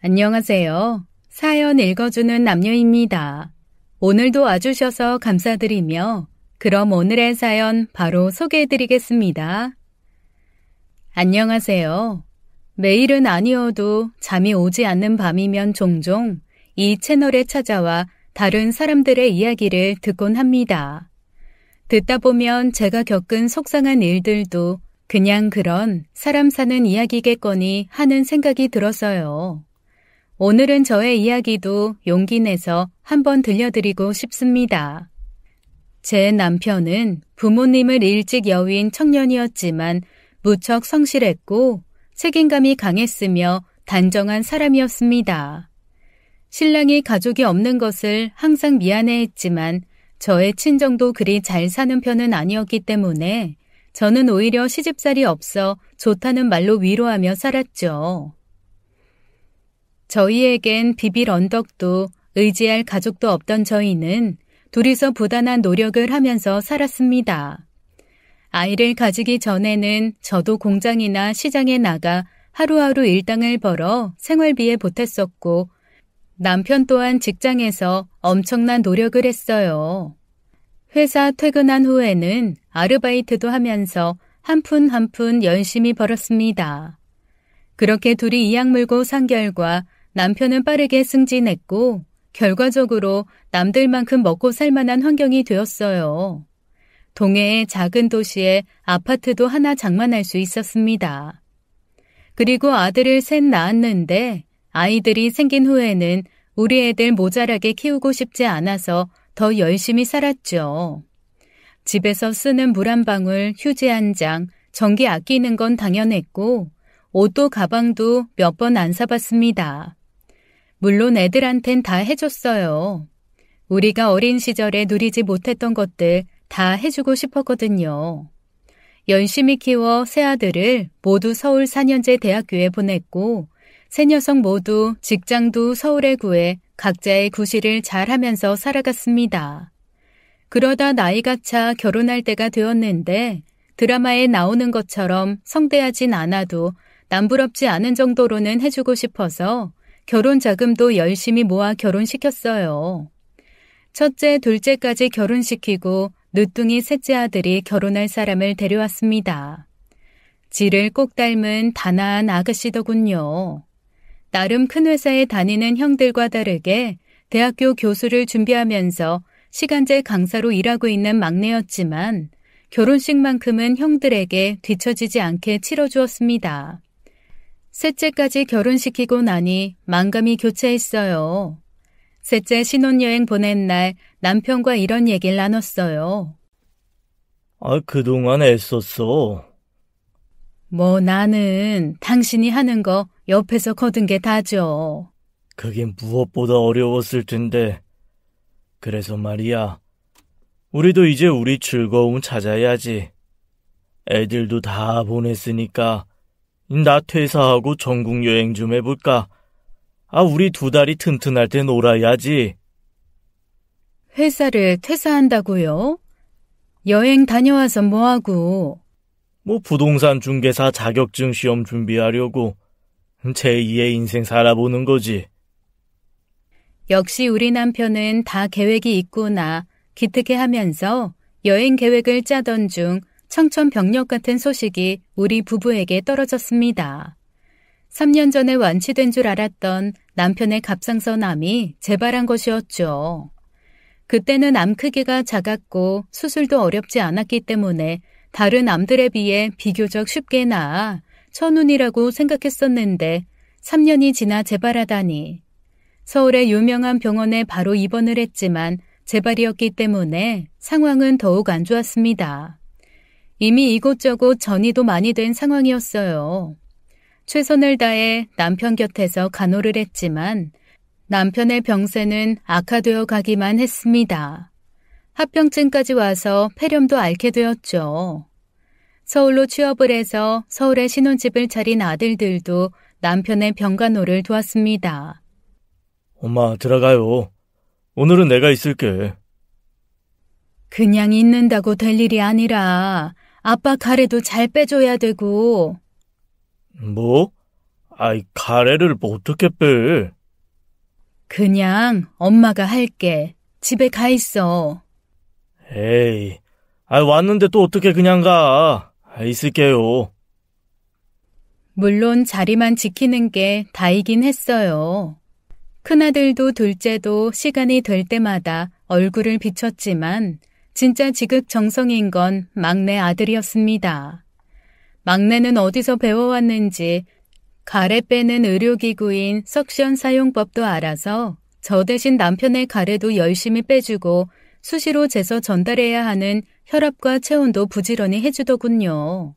안녕하세요. 사연 읽어주는 남녀입니다. 오늘도 와주셔서 감사드리며 그럼 오늘의 사연 바로 소개해드리겠습니다. 안녕하세요. 매일은 아니어도 잠이 오지 않는 밤이면 종종 이 채널에 찾아와 다른 사람들의 이야기를 듣곤 합니다. 듣다 보면 제가 겪은 속상한 일들도 그냥 그런 사람 사는 이야기겠거니 하는 생각이 들어서요. 오늘은 저의 이야기도 용기 내서 한번 들려드리고 싶습니다. 제 남편은 부모님을 일찍 여윈 청년이었지만 무척 성실했고 책임감이 강했으며 단정한 사람이었습니다. 신랑이 가족이 없는 것을 항상 미안해했지만 저의 친정도 그리 잘 사는 편은 아니었기 때문에 저는 오히려 시집살이 없어 좋다는 말로 위로하며 살았죠. 저희에겐 비빌 언덕도 의지할 가족도 없던 저희는 둘이서 부단한 노력을 하면서 살았습니다. 아이를 가지기 전에는 저도 공장이나 시장에 나가 하루하루 일당을 벌어 생활비에 보탰었고 남편 또한 직장에서 엄청난 노력을 했어요. 회사 퇴근한 후에는 아르바이트도 하면서 한 푼 한 푼 열심히 벌었습니다. 그렇게 둘이 이악 물고 산 결과 남편은 빠르게 승진했고 결과적으로 남들만큼 먹고 살 만한 환경이 되었어요. 동해의 작은 도시에 아파트도 하나 장만할 수 있었습니다. 그리고 아들을 셋 낳았는데 아이들이 생긴 후에는 우리 애들 모자라게 키우고 싶지 않아서 더 열심히 살았죠. 집에서 쓰는 물 한 방울, 휴지 한 장, 전기 아끼는 건 당연했고 옷도 가방도 몇 번 안 사봤습니다. 물론 애들한텐 다 해줬어요. 우리가 어린 시절에 누리지 못했던 것들 다 해주고 싶었거든요. 열심히 키워 세 아들을 모두 서울 4년제 대학교에 보냈고 세 녀석 모두 직장도 서울에 구해 각자의 구실을 잘하면서 살아갔습니다. 그러다 나이가 차 결혼할 때가 되었는데 드라마에 나오는 것처럼 성대하진 않아도 남부럽지 않은 정도로는 해주고 싶어서 결혼 자금도 열심히 모아 결혼시켰어요. 첫째, 둘째까지 결혼시키고 늦둥이 셋째 아들이 결혼할 사람을 데려왔습니다. 지를 꼭 닮은 단아한 아가씨더군요. 나름 큰 회사에 다니는 형들과 다르게 대학교 교수를 준비하면서 시간제 강사로 일하고 있는 막내였지만 결혼식만큼은 형들에게 뒤처지지 않게 치러주었습니다. 셋째까지 결혼시키고 나니 만감이 교차했어요. 셋째 신혼여행 보낸 날 남편과 이런 얘기를 나눴어요. 그동안 애썼어. 뭐 나는 당신이 하는 거 옆에서 거둔 게 다죠. 그게 무엇보다 어려웠을 텐데. 그래서 말이야. 우리도 이제 우리 즐거움 찾아야지. 애들도 다 보냈으니까 나 퇴사하고 전국 여행 좀 해볼까? 우리 두 다리 튼튼할 때 놀아야지. 회사를 퇴사한다고요? 여행 다녀와서 뭐하고? 부동산 중개사 자격증 시험 준비하려고 제2의 인생 살아보는 거지. 역시 우리 남편은 다 계획이 있구나 기특해하면서 여행 계획을 짜던 중 청천벽력 같은 소식이 우리 부부에게 떨어졌습니다. 3년 전에 완치된 줄 알았던 남편의 갑상선암이 재발한 것이었죠. 그때는 암 크기가 작았고 수술도 어렵지 않았기 때문에 다른 암들에 비해 비교적 쉽게 나아 천운이라고 생각했었는데 3년이 지나 재발하다니. 서울의 유명한 병원에 바로 입원을 했지만 재발이었기 때문에 상황은 더욱 안 좋았습니다. 이미 이곳저곳 전이도 많이 된 상황이었어요. 최선을 다해 남편 곁에서 간호를 했지만 남편의 병세는 악화되어 가기만 했습니다. 합병증까지 와서 폐렴도 앓게 되었죠. 서울로 취업을 해서 서울에 신혼집을 차린 아들들도 남편의 병간호를 도왔습니다. 엄마, 들어가요. 오늘은 내가 있을게. 그냥 있는다고 될 일이 아니라 아빠 가래도 잘 빼줘야 되고. 뭐? 아이, 가래를 뭐 어떻게 빼? 그냥 엄마가 할게. 집에 가 있어. 에이, 왔는데 또 어떻게 그냥 가? 있을게요. 물론 자리만 지키는 게 다이긴 했어요. 큰아들도 둘째도 시간이 될 때마다 얼굴을 비췄지만 진짜 지극정성인 건 막내 아들이었습니다. 막내는 어디서 배워왔는지 가래 빼는 의료기구인 석션 사용법도 알아서 저 대신 남편의 가래도 열심히 빼주고 수시로 재서 전달해야 하는 혈압과 체온도 부지런히 해주더군요.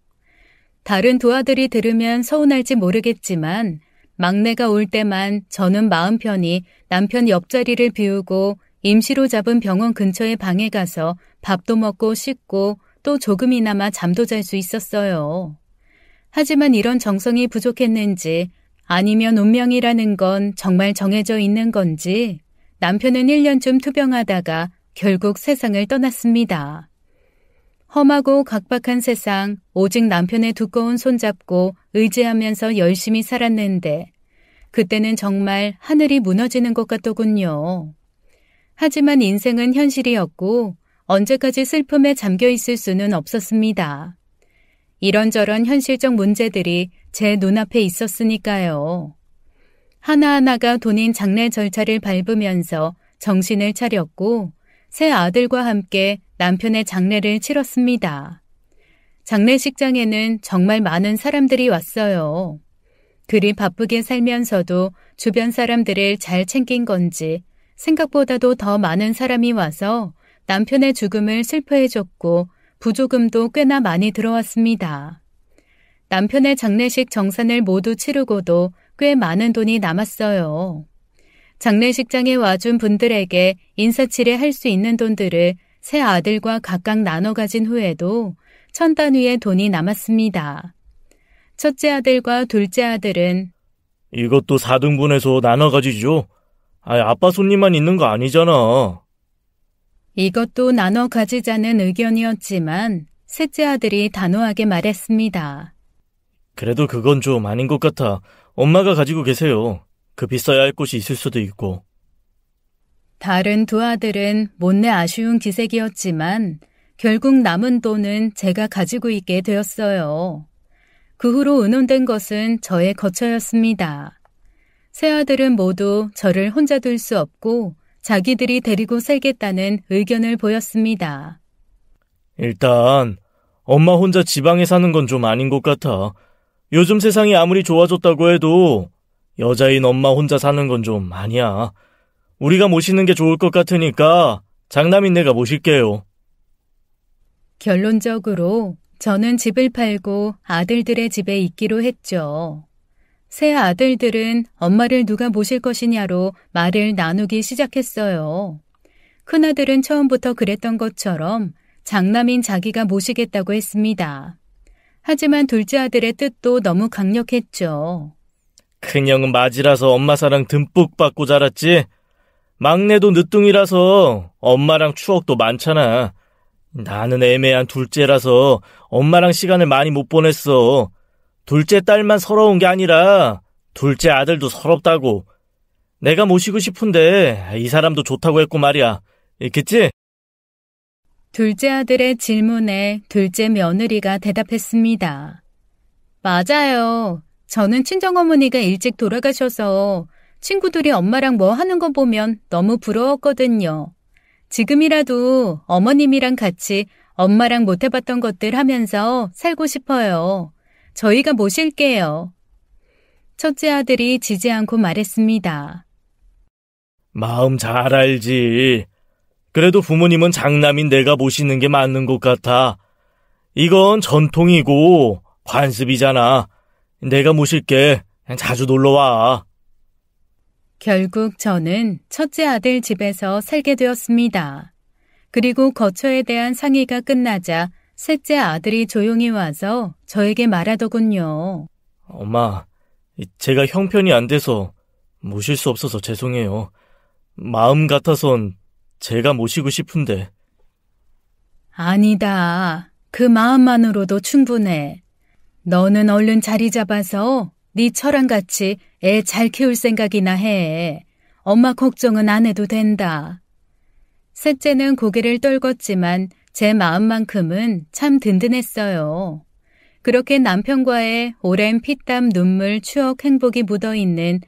다른 두 아들이 들으면 서운할지 모르겠지만 막내가 올 때만 저는 마음 편히 남편 옆자리를 비우고 임시로 잡은 병원 근처의 방에 가서 밥도 먹고 씻고 또 조금이나마 잠도 잘 수 있었어요. 하지만 이런 정성이 부족했는지 아니면 운명이라는 건 정말 정해져 있는 건지 남편은 1년쯤 투병하다가 결국 세상을 떠났습니다. 험하고 각박한 세상, 오직 남편의 두꺼운 손잡고 의지하면서 열심히 살았는데 그때는 정말 하늘이 무너지는 것 같더군요. 하지만 인생은 현실이었고 언제까지 슬픔에 잠겨 있을 수는 없었습니다. 이런저런 현실적 문제들이 제 눈앞에 있었으니까요. 하나하나가 돈인 장례 절차를 밟으면서 정신을 차렸고 새 아들과 함께 남편의 장례를 치렀습니다. 장례식장에는 정말 많은 사람들이 왔어요. 그리 바쁘게 살면서도 주변 사람들을 잘 챙긴 건지 생각보다도 더 많은 사람이 와서 남편의 죽음을 슬퍼해줬고 부조금도 꽤나 많이 들어왔습니다. 남편의 장례식 정산을 모두 치르고도 꽤 많은 돈이 남았어요. 장례식장에 와준 분들에게 인사치레 할 수 있는 돈들을 새 아들과 각각 나눠 가진 후에도 1,000단위의 돈이 남았습니다. 첫째 아들과 둘째 아들은 이것도 4등분해서 나눠 가지죠. 아빠 손님만 있는 거 아니잖아. 이것도 나눠 가지자는 의견이었지만 셋째 아들이 단호하게 말했습니다. 그래도 그건 좀 아닌 것 같아. 엄마가 가지고 계세요. 급히 써야 할 곳이 있을 수도 있고. 다른 두 아들은 못내 아쉬운 기색이었지만 결국 남은 돈은 제가 가지고 있게 되었어요. 그 후로 의논된 것은 저의 거처였습니다. 세 아들은 모두 저를 혼자 둘 수 없고 자기들이 데리고 살겠다는 의견을 보였습니다. 일단 엄마 혼자 지방에 사는 건 좀 아닌 것 같아. 요즘 세상이 아무리 좋아졌다고 해도 여자인 엄마 혼자 사는 건 좀 아니야. 우리가 모시는 게 좋을 것 같으니까 장남인 내가 모실게요. 결론적으로 저는 집을 팔고 아들들의 집에 있기로 했죠. 세 아들들은 엄마를 누가 모실 것이냐로 말을 나누기 시작했어요. 큰아들은 처음부터 그랬던 것처럼 장남인 자기가 모시겠다고 했습니다. 하지만 둘째 아들의 뜻도 너무 강력했죠. 큰형은 맞이라서 엄마 사랑 듬뿍 받고 자랐지. 막내도 늦둥이라서 엄마랑 추억도 많잖아. 나는 애매한 둘째라서 엄마랑 시간을 많이 못 보냈어. 둘째 딸만 서러운 게 아니라 둘째 아들도 서럽다고. 내가 모시고 싶은데 이 사람도 좋다고 했고 말이야. 있겠지? 둘째 아들의 질문에 둘째 며느리가 대답했습니다. 맞아요. 저는 친정어머니가 일찍 돌아가셔서 친구들이 엄마랑 뭐 하는 거 보면 너무 부러웠거든요. 지금이라도 어머님이랑 같이 엄마랑 못 해봤던 것들 하면서 살고 싶어요. 저희가 모실게요. 첫째 아들이 지지 않고 말했습니다. 마음 잘 알지. 그래도 부모님은 장남인 내가 모시는 게 맞는 것 같아. 이건 전통이고 관습이잖아. 내가 모실게. 자주 놀러와. 결국 저는 첫째 아들 집에서 살게 되었습니다. 그리고 거처에 대한 상의가 끝나자 셋째 아들이 조용히 와서 저에게 말하더군요. 엄마, 제가 형편이 안 돼서 모실 수 없어서 죄송해요. 마음 같아선 제가 모시고 싶은데. 아니다. 그 마음만으로도 충분해. 너는 얼른 자리 잡아서 니처랑 같이 애 잘 키울 생각이나 해. 엄마 걱정은 안 해도 된다. 셋째는 고개를 떨궜지만 제 마음만큼은 참 든든했어요. 그렇게 남편과의 오랜 피땀, 눈물, 추억, 행복이 묻어있는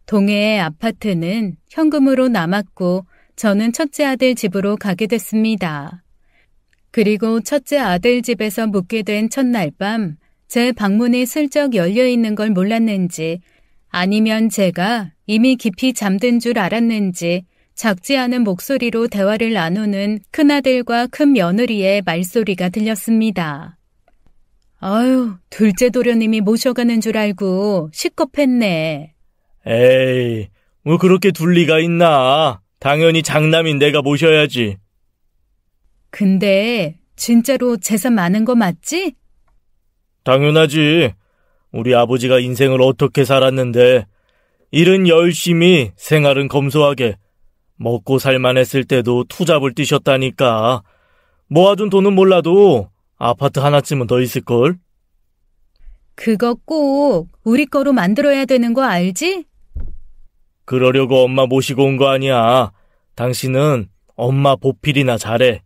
동해의 아파트는 현금으로 남았고 저는 첫째 아들 집으로 가게 됐습니다. 그리고 첫째 아들 집에서 묵게 된 첫날 밤 제 방문이 슬쩍 열려있는 걸 몰랐는지 아니면 제가 이미 깊이 잠든 줄 알았는지 작지 않은 목소리로 대화를 나누는 큰아들과 큰며느리의 말소리가 들렸습니다. 아유, 둘째 도련님이 모셔가는 줄 알고 시겁했네. 에이, 뭐 그렇게 둘 리가 있나. 당연히 장남인 내가 모셔야지. 근데 진짜로 재산 많은 거 맞지? 당연하지. 우리 아버지가 인생을 어떻게 살았는데 일은 열심히, 생활은 검소하게 먹고 살만 했을 때도 투잡을 뛰셨다니까. 모아둔 돈은 몰라도 아파트 하나쯤은 더 있을걸? 그거 꼭 우리 거로 만들어야 되는 거 알지? 그러려고 엄마 모시고 온 거 아니야. 당신은 엄마 보필이나 잘해.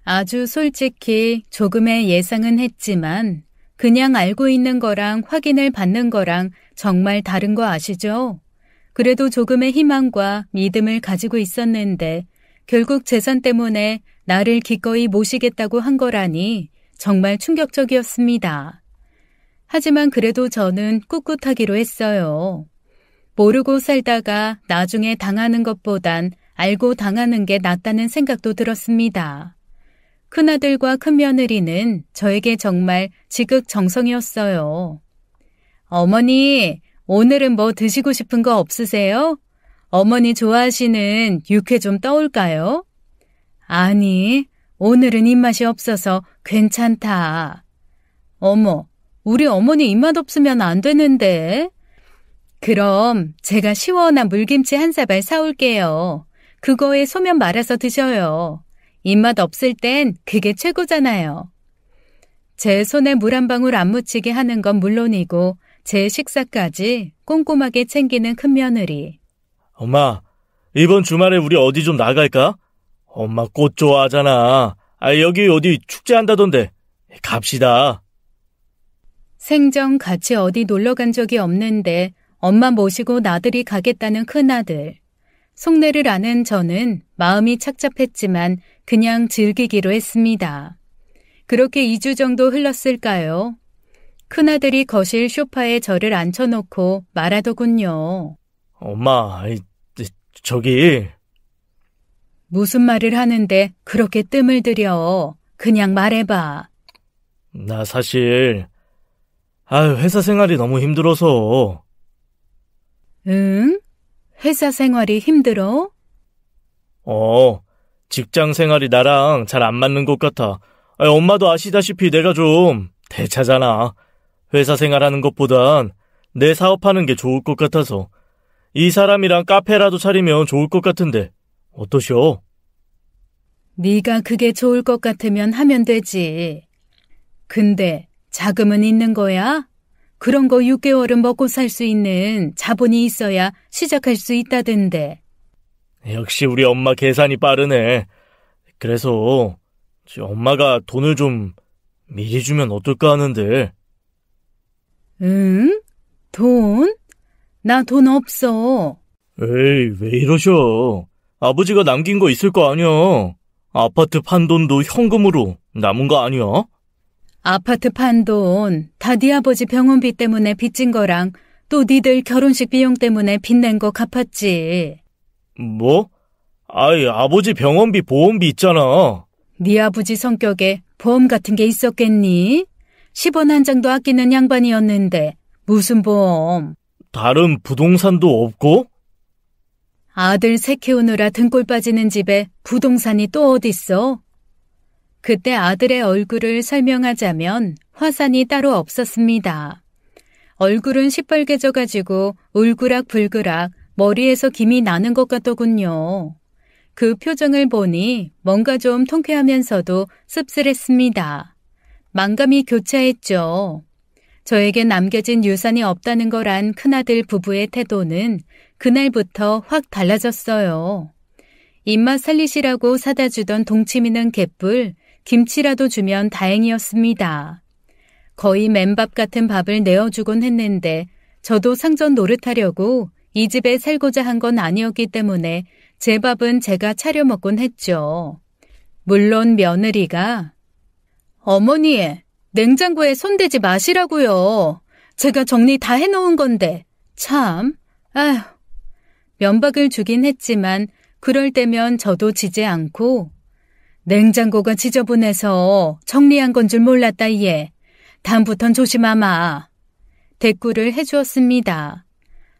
아주 솔직히 조금의 예상은 했지만 그냥 알고 있는 거랑 확인을 받는 거랑 정말 다른 거 아시죠? 그래도 조금의 희망과 믿음을 가지고 있었는데 결국 재산 때문에 나를 기꺼이 모시겠다고 한 거라니 정말 충격적이었습니다. 하지만 그래도 저는 꿋꿋하기로 했어요. 모르고 살다가 나중에 당하는 것보단 알고 당하는 게 낫다는 생각도 들었습니다. 큰아들과 큰며느리는 저에게 정말 지극정성이었어요. 어머니, 오늘은 뭐 드시고 싶은 거 없으세요? 어머니 좋아하시는 육회 좀 떠올까요? 아니, 오늘은 입맛이 없어서 괜찮다. 어머, 우리 어머니 입맛 없으면 안 되는데. 그럼 제가 시원한 물김치 한 사발 사올게요. 그거에 소면 말아서 드셔요. 입맛 없을 땐 그게 최고잖아요. 제 손에 물 한 방울 안 묻히게 하는 건 물론이고 제 식사까지 꼼꼼하게 챙기는 큰며느리. 엄마, 이번 주말에 우리 어디 좀 나갈까? 엄마 꽃 좋아하잖아. 여기 어디 축제한다던데. 갑시다. 생전 같이 어디 놀러 간 적이 없는데 엄마 모시고 나들이 가겠다는 큰아들. 속내를 아는 저는 마음이 착잡했지만 그냥 즐기기로 했습니다. 그렇게 2주 정도 흘렀을까요? 큰아들이 거실 소파에 저를 앉혀놓고 말하더군요. 엄마, 저기. 무슨 말을 하는데 그렇게 뜸을 들여. 그냥 말해봐. 나 사실 회사 생활이 너무 힘들어서. 응? 회사 생활이 힘들어? 직장 생활이 나랑 잘 안 맞는 것 같아. 엄마도 아시다시피 내가 좀 대차잖아. 회사 생활하는 것보단 내 사업하는 게 좋을 것 같아서. 이 사람이랑 카페라도 차리면 좋을 것 같은데 어떠셔? 네가 그게 좋을 것 같으면 하면 되지. 근데 자금은 있는 거야? 그런 거 6개월은 먹고 살 수 있는 자본이 있어야 시작할 수 있다던데. 역시 우리 엄마 계산이 빠르네. 그래서 엄마가 돈을 좀 미리 주면 어떨까 하는데. 응? 돈? 나 돈 없어. 에이, 왜 이러셔. 아버지가 남긴 거 있을 거 아니야. 아파트 판 돈도 현금으로 남은 거 아니야? 아파트 판 돈 다 네 아버지 병원비 때문에 빚진 거랑 또 니들 결혼식 비용 때문에 빚낸 거 갚았지. 뭐? 아버지 병원비 보험비 있잖아. 네 아버지 성격에 보험 같은 게 있었겠니? 10원 한 장도 아끼는 양반이었는데 무슨 보험? 다른 부동산도 없고? 아들 새 키우느라 등골 빠지는 집에 부동산이 또 어딨어? 그때 아들의 얼굴을 설명하자면 화산이 따로 없었습니다. 얼굴은 시뻘개져가지고 울그락불그락 머리에서 김이 나는 것 같더군요. 그 표정을 보니 뭔가 좀 통쾌하면서도 씁쓸했습니다. 만감이 교차했죠. 저에게 남겨진 유산이 없다는 걸 안 큰아들 부부의 태도는 그날부터 확 달라졌어요. 입맛 살리시라고 사다 주던 동치미는 개뿔, 김치라도 주면 다행이었습니다. 거의 맨밥 같은 밥을 내어주곤 했는데 저도 상전 노릇하려고 이 집에 살고자 한 건 아니었기 때문에 제 밥은 제가 차려 먹곤 했죠. 물론 며느리가 어머니, 냉장고에 손대지 마시라고요. 제가 정리 다 해놓은 건데. 참, 아휴. 면박을 주긴 했지만 그럴 때면 저도 지지 않고 냉장고가 지저분해서 정리한 건 줄 몰랐다 얘. 다음부턴 조심하마. 대꾸를 해주었습니다.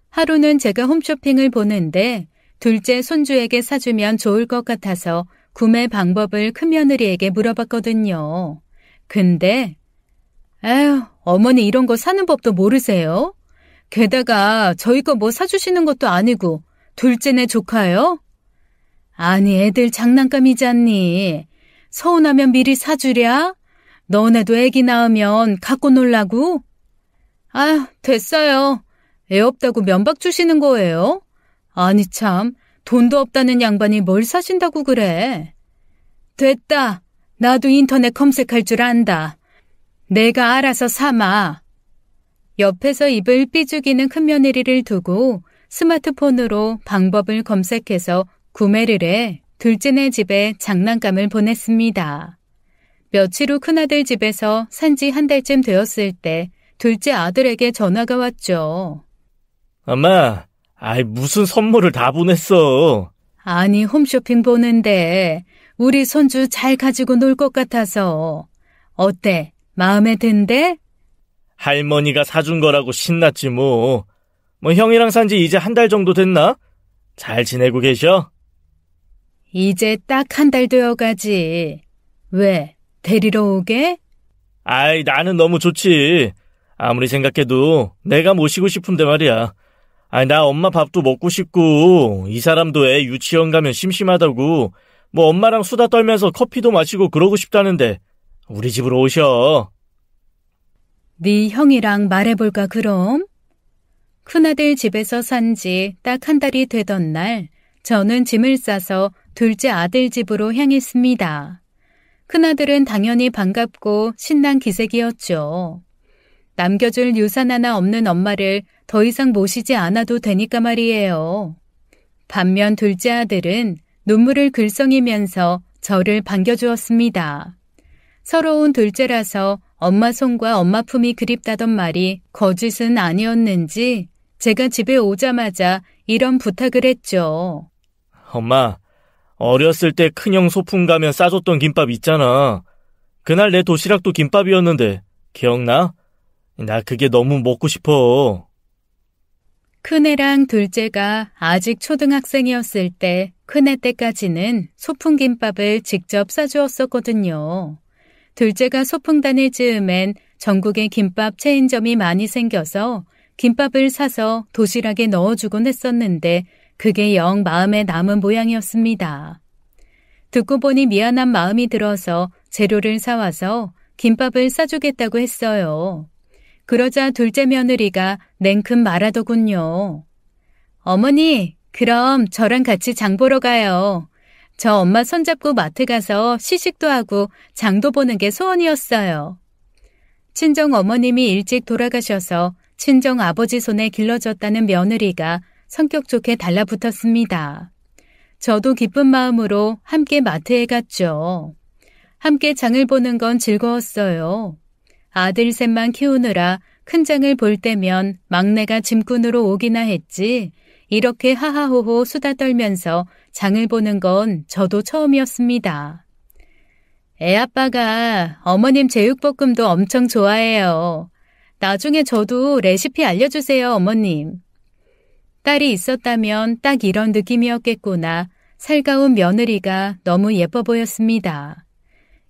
하루는 제가 홈쇼핑을 보는데 둘째 손주에게 사주면 좋을 것 같아서 구매 방법을 큰며느리에게 물어봤거든요. 근데 에휴, 어머니 이런 거 사는 법도 모르세요? 게다가 저희 거 뭐 사주시는 것도 아니고 둘째네 조카요? 아니 애들 장난감이잖니. 서운하면 미리 사주랴? 너네도 애기 낳으면 갖고 놀라고? 아휴, 됐어요. 애 없다고 면박 주시는 거예요? 아니 참, 돈도 없다는 양반이 뭘 사신다고 그래. 됐다. 나도 인터넷 검색할 줄 안다. 내가 알아서 사마. 옆에서 입을 삐죽이는 큰며느리를 두고 스마트폰으로 방법을 검색해서 구매를 해 둘째네 집에 장난감을 보냈습니다. 며칠 후 큰아들 집에서 산지 한 달쯤 되었을 때 둘째 아들에게 전화가 왔죠. 엄마, 무슨 선물을 다 보냈어. 아니, 홈쇼핑 보는데 우리 손주 잘 가지고 놀 것 같아서. 어때? 마음에 든대? 할머니가 사준 거라고 신났지 뭐. 형이랑 산지 이제 한 달 정도 됐나? 잘 지내고 계셔? 이제 딱 한 달 되어가지. 왜? 데리러 오게? 나는 너무 좋지. 아무리 생각해도 내가 모시고 싶은데 말이야. 나 엄마 밥도 먹고 싶고 이 사람도 애 유치원 가면 심심하다고 엄마랑 수다 떨면서 커피도 마시고 그러고 싶다는데 우리 집으로 오셔. 네 형이랑 말해볼까 그럼? 큰아들 집에서 산 지 딱 한 달이 되던 날 저는 짐을 싸서 둘째 아들 집으로 향했습니다. 큰아들은 당연히 반갑고 신난 기색이었죠. 남겨줄 유산 하나 없는 엄마를 더 이상 모시지 않아도 되니까 말이에요. 반면 둘째 아들은 눈물을 글썽이면서 저를 반겨주었습니다. 서러운 둘째라서 엄마 손과 엄마 품이 그립다던 말이 거짓은 아니었는지 제가 집에 오자마자 이런 부탁을 했죠. 엄마, 어렸을 때 큰형 소풍 가면 싸줬던 김밥 있잖아. 그날 내 도시락도 김밥이었는데 기억나? 나 그게 너무 먹고 싶어. 큰애랑 둘째가 아직 초등학생이었을 때 큰애 때까지는 소풍김밥을 직접 싸주었었거든요. 둘째가 소풍 다닐 즈음엔 전국에 김밥 체인점이 많이 생겨서 김밥을 사서 도시락에 넣어주곤 했었는데 그게 영 마음에 남은 모양이었습니다. 듣고 보니 미안한 마음이 들어서 재료를 사와서 김밥을 싸주겠다고 했어요. 그러자 둘째 며느리가 냉큼 말하더군요. 어머니, 그럼 저랑 같이 장 보러 가요. 저 엄마 손잡고 마트 가서 시식도 하고 장도 보는 게 소원이었어요. 친정 어머님이 일찍 돌아가셔서 친정 아버지 손에 길러졌다는 며느리가 성격 좋게 달라붙었습니다. 저도 기쁜 마음으로 함께 마트에 갔죠. 함께 장을 보는 건 즐거웠어요. 아들 셋만 키우느라 큰 장을 볼 때면 막내가 짐꾼으로 오기나 했지 이렇게 하하호호 수다 떨면서 장을 보는 건 저도 처음이었습니다. 애아빠가 어머님 제육볶음도 엄청 좋아해요. 나중에 저도 레시피 알려주세요, 어머님. 딸이 있었다면 딱 이런 느낌이었겠구나. 살가운 며느리가 너무 예뻐 보였습니다.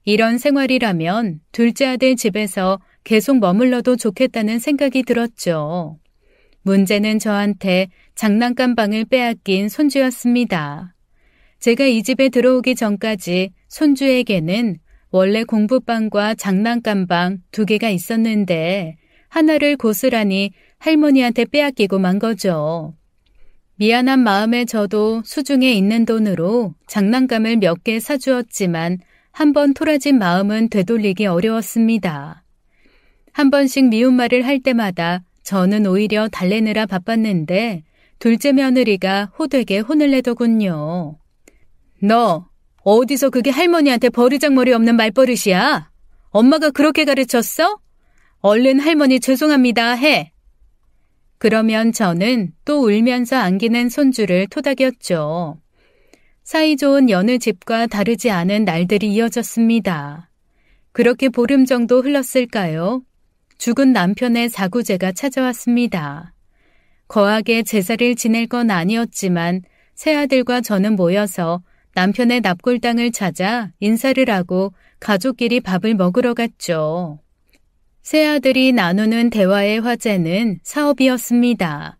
이런 생활이라면 둘째 아들 집에서 계속 머물러도 좋겠다는 생각이 들었죠. 문제는 저한테 장난감 방을 빼앗긴 손주였습니다. 제가 이 집에 들어오기 전까지 손주에게는 원래 공부방과 장난감 방 2개가 있었는데 하나를 고스란히 할머니한테 빼앗기고 만 거죠. 미안한 마음에 저도 수중에 있는 돈으로 장난감을 몇 개 사주었지만 한 번 토라진 마음은 되돌리기 어려웠습니다. 한 번씩 미운 말을 할 때마다 저는 오히려 달래느라 바빴는데 둘째 며느리가 호되게 혼을 내더군요. 너 어디서 그게 할머니한테 버르장머리 없는 말버릇이야? 엄마가 그렇게 가르쳤어? 얼른 할머니 죄송합니다 해. 그러면 저는 또 울면서 안기는 손주를 토닥였죠. 사이좋은 여느 집과 다르지 않은 날들이 이어졌습니다. 그렇게 보름 정도 흘렀을까요? 죽은 남편의 사구제가 찾아왔습니다. 거하게 제사를 지낼 건 아니었지만 새아들과 저는 모여서 남편의 납골당을 찾아 인사를 하고 가족끼리 밥을 먹으러 갔죠. 새아들이 나누는 대화의 화제는 사업이었습니다.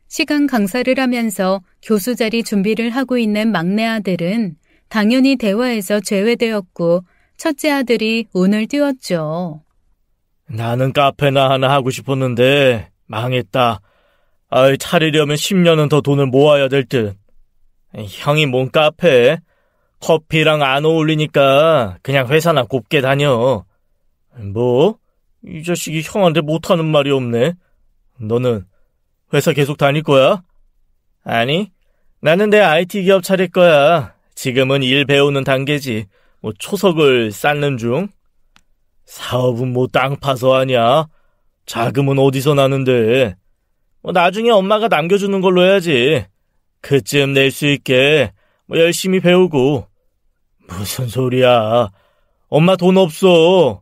시간 강사를 하면서 교수 자리 준비를 하고 있는 막내 아들은 당연히 대화에서 제외되었고 첫째 아들이 운을 띄웠죠. 나는 카페나 하나 하고 싶었는데 망했다. 차리려면 10년은 더 돈을 모아야 될 듯. 형이 뭔 카페? 커피랑 안 어울리니까 그냥 회사나 곱게 다녀. 뭐? 이 자식이 형한테 못하는 말이 없네. 너는 회사 계속 다닐 거야? 아니, 나는 내 IT 기업 차릴 거야. 지금은 일 배우는 단계지. 뭐 초석을 쌓는 중. 사업은 뭐 땅 파서 하냐? 자금은 어디서 나는데? 나중에 엄마가 남겨주는 걸로 해야지. 그쯤 낼 수 있게 열심히 배우고. 무슨 소리야. 엄마 돈 없어.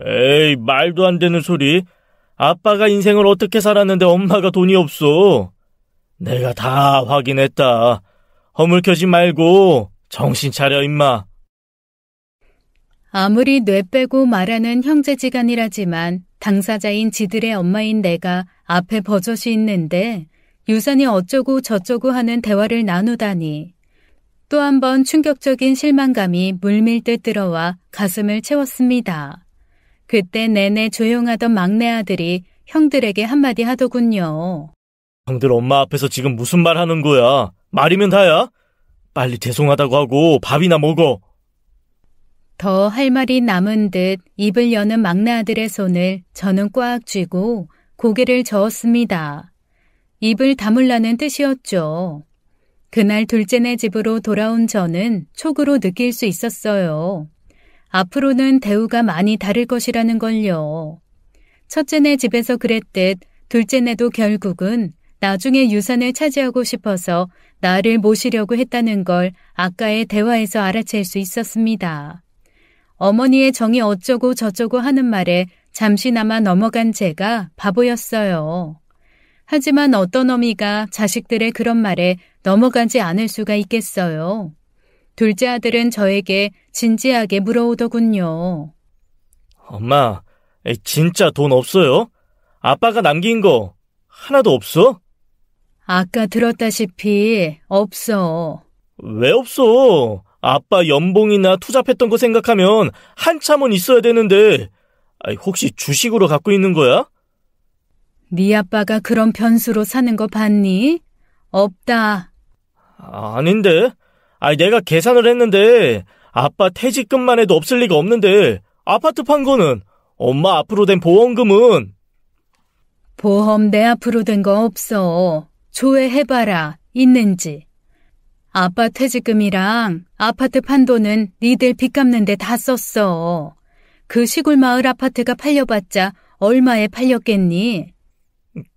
에이, 말도 안 되는 소리. 아빠가 인생을 어떻게 살았는데 엄마가 돈이 없어. 내가 다 확인했다. 허물켜지 말고 정신 차려 임마. 아무리 뇌 빼고 말하는 형제지간이라지만 당사자인 지들의 엄마인 내가 앞에 버젓이 있는데 유산이 어쩌고 저쩌고 하는 대화를 나누다니. 또 한 번 충격적인 실망감이 물밀듯 들어와 가슴을 채웠습니다. 그때 내내 조용하던 막내 아들이 형들에게 한마디 하더군요. 형들 엄마 앞에서 지금 무슨 말 하는 거야? 말이면 다야? 빨리 죄송하다고 하고 밥이나 먹어. 더 할 말이 남은 듯 입을 여는 막내 아들의 손을 저는 꽉 쥐고 고개를 저었습니다. 입을 다물라는 뜻이었죠. 그날 둘째네 집으로 돌아온 저는 촉으로 느낄 수 있었어요. 앞으로는 대우가 많이 다를 것이라는 걸요. 첫째네 집에서 그랬듯 둘째네도 결국은 나중에 유산을 차지하고 싶어서 나를 모시려고 했다는 걸 아까의 대화에서 알아챌 수 있었습니다. 어머니의 정이 어쩌고 저쩌고 하는 말에 잠시나마 넘어간 제가 바보였어요. 하지만 어떤 어미가 자식들의 그런 말에 넘어가지 않을 수가 있겠어요. 둘째 아들은 저에게 진지하게 물어오더군요. 엄마, 진짜 돈 없어요? 아빠가 남긴 거 하나도 없어? 아까 들었다시피 없어. 왜 없어? 아빠 연봉이나 투잡했던 거 생각하면 한참은 있어야 되는데 혹시 주식으로 갖고 있는 거야? 네 아빠가 그런 변수로 사는 거 봤니? 없다. 아닌데. 내가 계산을 했는데 아빠 퇴직금만 해도 없을 리가 없는데 아파트 판 거는 엄마 앞으로 된 보험금은. 보험 내 앞으로 된 거 없어. 조회해봐라. 있는지. 아빠 퇴직금이랑 아파트 판 돈은 니들 빚 갚는데 다 썼어. 그 시골 마을 아파트가 팔려봤자 얼마에 팔렸겠니?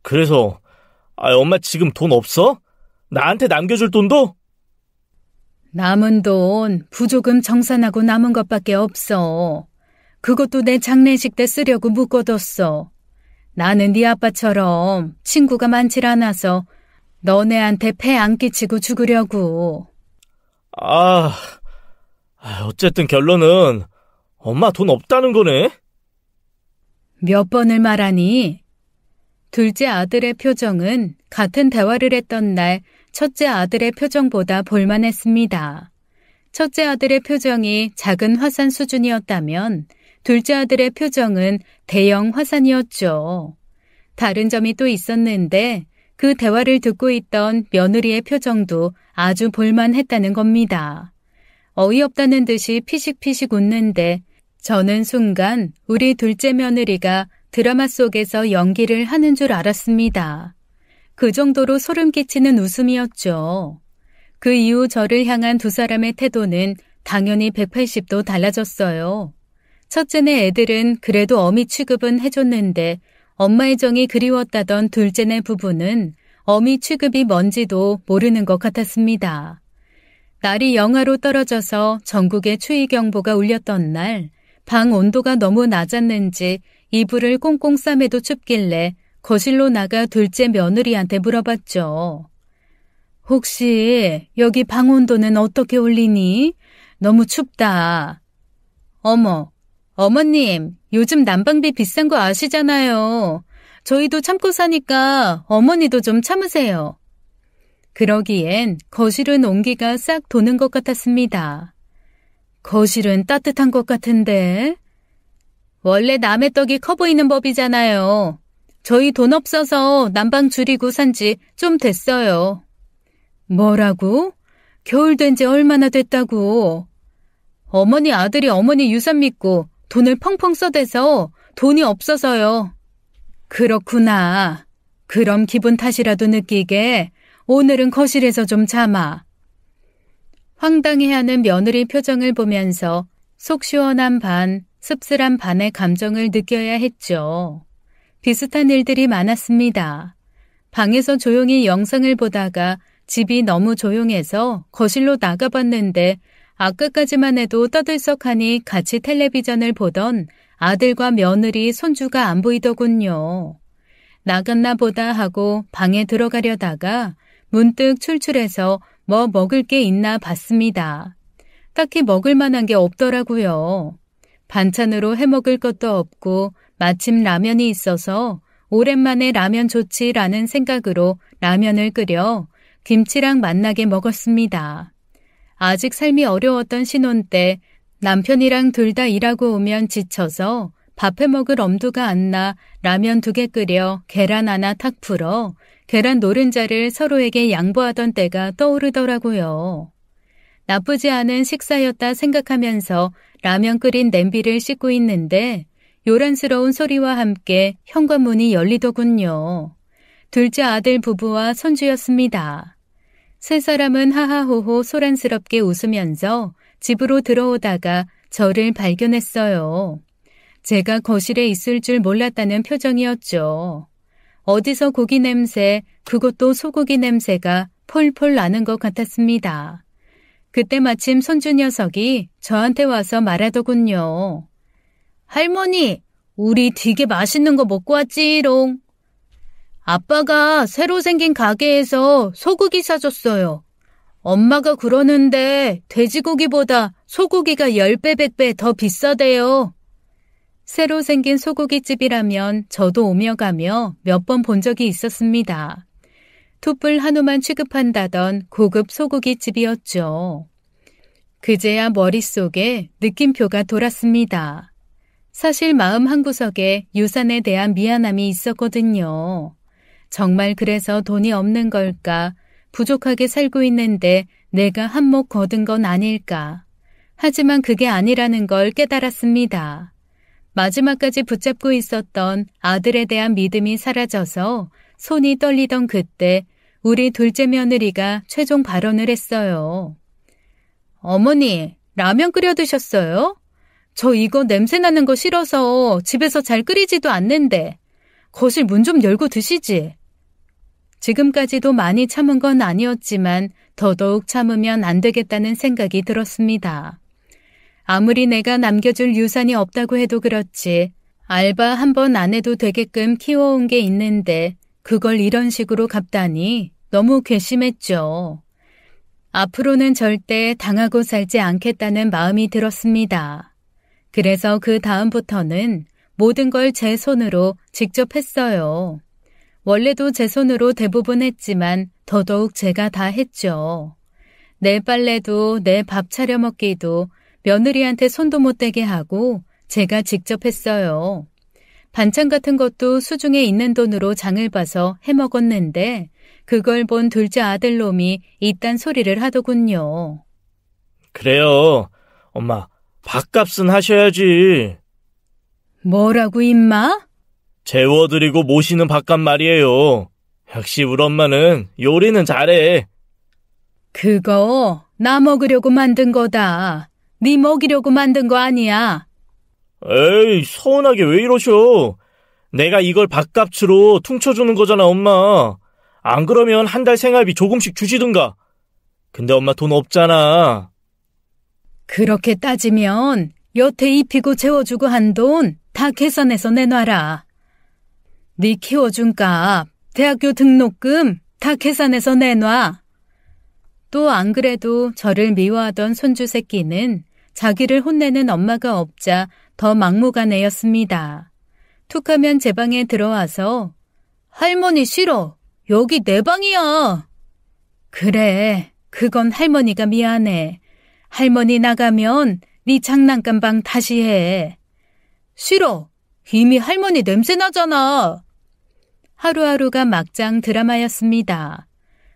그래서 엄마 지금 돈 없어? 나한테 남겨줄 돈도? 남은 돈 부조금 정산하고 남은 것밖에 없어. 그것도 내 장례식 때 쓰려고 묶어뒀어. 나는 네 아빠처럼 친구가 많질 않아서 너네한테 폐 안 끼치고 죽으려고. 어쨌든 결론은 엄마 돈 없다는 거네? 몇 번을 말하니? 둘째 아들의 표정은 같은 대화를 했던 날 첫째 아들의 표정보다 볼만했습니다. 첫째 아들의 표정이 작은 화산 수준이었다면 둘째 아들의 표정은 대형 화산이었죠. 다른 점이 또 있었는데 그 대화를 듣고 있던 며느리의 표정도 아주 볼만했다는 겁니다. 어이없다는 듯이 피식피식 웃는데 저는 순간 우리 둘째 며느리가 드라마 속에서 연기를 하는 줄 알았습니다. 그 정도로 소름 끼치는 웃음이었죠. 그 이후 저를 향한 두 사람의 태도는 당연히 180도 달라졌어요. 첫째네 애들은 그래도 어미 취급은 해줬는데 엄마의 정이 그리웠다던 둘째네 부부는 어미 취급이 뭔지도 모르는 것 같았습니다. 날이 영하로 떨어져서 전국에 추위경보가 울렸던 날, 방 온도가 너무 낮았는지 이불을 꽁꽁 싸매도 춥길래 거실로 나가 둘째 며느리한테 물어봤죠. 혹시 여기 방 온도는 어떻게 올리니? 너무 춥다. 어머, 어머님, 요즘 난방비 비싼 거 아시잖아요. 저희도 참고 사니까 어머니도 좀 참으세요. 그러기엔 거실은 온기가 싹 도는 것 같았습니다. 거실은 따뜻한 것 같은데? 원래 남의 떡이 커 보이는 법이잖아요. 저희 돈 없어서 난방 줄이고 산 지 좀 됐어요. 뭐라고? 겨울 된 지 얼마나 됐다고? 어머니 아들이 어머니 유산 믿고 돈을 펑펑 써대서 돈이 없어서요. 그렇구나. 그럼 기분 탓이라도 느끼게 오늘은 거실에서 좀 참아. 황당해하는 며느리 표정을 보면서 속 시원한 반, 씁쓸한 반의 감정을 느껴야 했죠. 비슷한 일들이 많았습니다. 방에서 조용히 영상을 보다가 집이 너무 조용해서 거실로 나가봤는데 아까까지만 해도 떠들썩하니 같이 텔레비전을 보던 아들과 며느리 손주가 안 보이더군요. 나갔나 보다 하고 방에 들어가려다가 문득 출출해서 뭐 먹을 게 있나 봤습니다. 딱히 먹을 만한 게 없더라고요. 반찬으로 해먹을 것도 없고 마침 라면이 있어서 오랜만에 라면 좋지라는 생각으로 라면을 끓여 김치랑 맛나게 먹었습니다. 아직 삶이 어려웠던 신혼 때 남편이랑 둘 다 일하고 오면 지쳐서 밥해 먹을 엄두가 안 나 라면 2개 끓여 계란 하나 탁 풀어 계란 노른자를 서로에게 양보하던 때가 떠오르더라고요. 나쁘지 않은 식사였다 생각하면서 라면 끓인 냄비를 씻고 있는데 요란스러운 소리와 함께 현관문이 열리더군요. 둘째 아들 부부와 손주였습니다. 세 사람은 하하호호 소란스럽게 웃으면서 집으로 들어오다가 저를 발견했어요. 제가 거실에 있을 줄 몰랐다는 표정이었죠. 어디서 고기 냄새, 그것도 소고기 냄새가 폴폴 나는 것 같았습니다. 그때 마침 손주 녀석이 저한테 와서 말하더군요. 할머니, 우리 되게 맛있는 거 먹고 왔지롱. 아빠가 새로 생긴 가게에서 소고기 사줬어요. 엄마가 그러는데 돼지고기보다 소고기가 10배, 100배 더 비싸대요. 새로 생긴 소고기집이라면 저도 오며 가며 몇 번 본 적이 있었습니다. 툭불 한우만 취급한다던 고급 소고기집이었죠. 그제야 머릿속에 느낌표가 돌았습니다. 사실 마음 한구석에 유산에 대한 미안함이 있었거든요. 정말 그래서 돈이 없는 걸까? 부족하게 살고 있는데 내가 한몫 거둔 건 아닐까? 하지만 그게 아니라는 걸 깨달았습니다. 마지막까지 붙잡고 있었던 아들에 대한 믿음이 사라져서 손이 떨리던 그때 우리 둘째 며느리가 최종 발언을 했어요. 어머니, 라면 끓여 드셨어요? 저 이거 냄새 나는 거 싫어서 집에서 잘 끓이지도 않는데 거실 문 좀 열고 드시지. 지금까지도 많이 참은 건 아니었지만 더더욱 참으면 안 되겠다는 생각이 들었습니다. 아무리 내가 남겨줄 유산이 없다고 해도 그렇지 알바 한 번 안 해도 되게끔 키워온 게 있는데 그걸 이런 식으로 갚다니 너무 괘씸했죠. 앞으로는 절대 당하고 살지 않겠다는 마음이 들었습니다. 그래서 그 다음부터는 모든 걸 제 손으로 직접 했어요. 원래도 제 손으로 대부분 했지만 더더욱 제가 다 했죠. 내 빨래도 내 밥 차려 먹기도 며느리한테 손도 못 대게 하고 제가 직접 했어요. 반찬 같은 것도 수중에 있는 돈으로 장을 봐서 해먹었는데 그걸 본 둘째 아들놈이 이딴 소리를 하더군요. 그래요. 엄마, 밥값은 하셔야지. 뭐라고 임마? 재워드리고 모시는 밥값 말이에요. 역시 우리 엄마는 요리는 잘해. 그거 나 먹으려고 만든 거다. 네 먹이려고 만든 거 아니야. 에이, 서운하게 왜 이러셔. 내가 이걸 밥값으로 퉁쳐주는 거잖아, 엄마. 안 그러면 한 달 생활비 조금씩 주시든가. 근데 엄마 돈 없잖아. 그렇게 따지면 여태 입히고 재워주고 한 돈 다 계산해서 내놔라. 네 키워준 값, 대학교 등록금 다 계산해서 내놔. 또 안 그래도 저를 미워하던 손주 새끼는 자기를 혼내는 엄마가 없자 더 막무가내였습니다. 툭하면 제 방에 들어와서 할머니 싫어. 여기 내 방이야. 그래, 그건 할머니가 미안해. 할머니 나가면 네 장난감 방 다시 해. 싫어. 이미 할머니 냄새 나잖아. 하루하루가 막장 드라마였습니다.